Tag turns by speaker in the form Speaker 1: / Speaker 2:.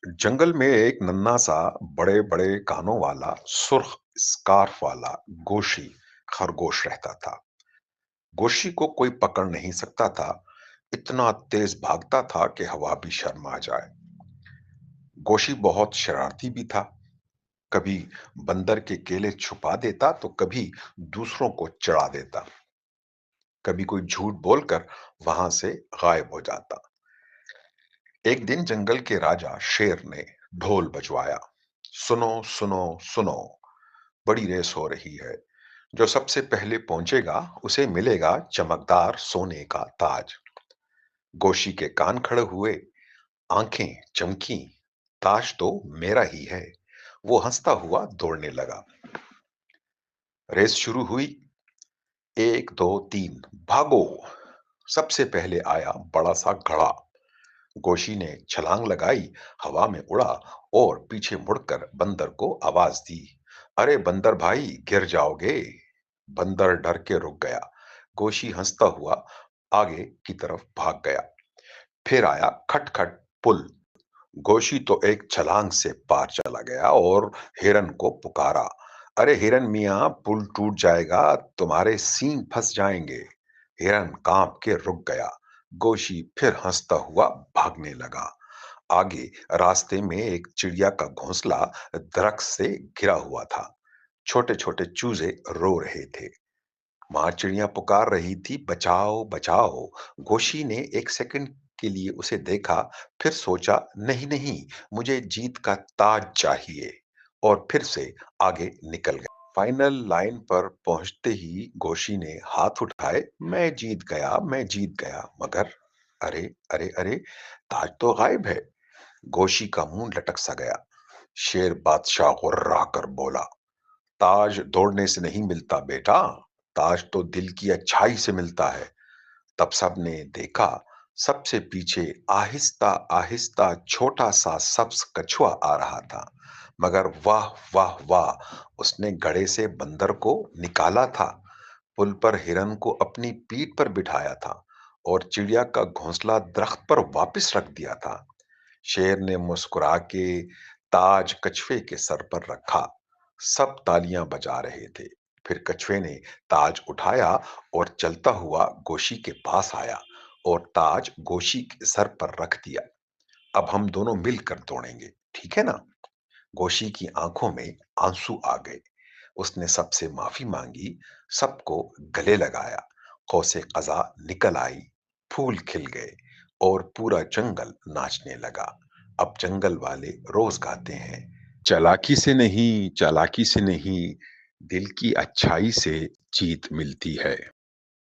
Speaker 1: जंगल में एक नन्हा सा बड़े बड़े कानों वाला सुर्ख स्कार्फ वाला गोशी खरगोश रहता था। गोशी को कोई पकड़ नहीं सकता था। इतना तेज भागता था कि हवा भी शर्मा जाए। गोशी बहुत शरारती भी था। कभी बंदर के केले छुपा देता तो कभी दूसरों को चढ़ा देता। कभी कोई झूठ बोलकर वहां से गायब हो जाता। एक दिन जंगल के राजा शेर ने ढोल बजवाया। सुनो सुनो सुनो, बड़ी रेस हो रही है। जो सबसे पहले पहुंचेगा उसे मिलेगा चमकदार सोने का ताज। गोशी के कान खड़े हुए, आंखें चमकी। ताज तो मेरा ही है। वो हंसता हुआ दौड़ने लगा। रेस शुरू हुई। एक दो तीन, भागो। सबसे पहले आया बड़ा सा घड़ा। गोशी ने छलांग लगाई, हवा में उड़ा और पीछे मुड़कर बंदर को आवाज दी। अरे बंदर भाई, गिर जाओगे। बंदर डर के रुक गया। गोशी हंसता हुआ आगे की तरफ भाग गया। फिर आया खटखट पुल। गोशी तो एक छलांग से पार चला गया और हिरन को पुकारा। अरे हिरन मियां, पुल टूट जाएगा, तुम्हारे सींग फंस जाएंगे। हिरन कांप के रुक गया। गोशी फिर हंसता हुआ भागने लगा। आगे रास्ते में एक चिड़िया का घोंसला दरख्त से घिरा हुआ था। छोटे छोटे चूजे रो रहे थे। माँ चिड़िया पुकार रही थी, बचाओ बचाओ। गोशी ने एक सेकंड के लिए उसे देखा, फिर सोचा, नहीं नहीं, मुझे जीत का ताज चाहिए। और फिर से आगे निकल गया। फाइनल लाइन पर पहुंचते ही गोशी ने हाथ उठाए, मैं जीत गया, मैं जीत गया। मगर अरे अरे अरे, ताज तो गायब है। गोशी का मुंह लटक सा गया। शेर बादशाह गुर्रा कर बोला, ताज दौड़ने से नहीं मिलता बेटा, ताज तो दिल की अच्छाई से मिलता है। तब सबने देखा, सबसे पीछे आहिस्ता आहिस्ता छोटा सा सब्ज कछुआ आ रहा था। मगर वाह वाह वाह, उसने घड़े से बंदर को निकाला था। पुल पर हिरन को अपनी पीठ पर बिठाया था और चिड़िया का घोंसला दरख्त पर वापस रख दिया था। शेर ने मुस्कुरा के ताज कछुए के सर पर रखा। सब तालियां बजा रहे थे। फिर कछुए ने ताज उठाया और चलता हुआ गोशी के पास आया और ताज गोशी के सर पर रख दिया। अब हम दोनों मिलकर दौड़ेंगे, ठीक है ना? गोशी की आंखों में आंसू आ गए। उसने सबसे माफी मांगी, सबको गले लगाया। कौसे कज़ा निकल आई, फूल खिल गए और पूरा जंगल नाचने लगा। अब जंगल वाले रोज गाते हैं, चालाकी से नहीं, चालाकी से नहीं, दिल की अच्छाई से जीत मिलती है।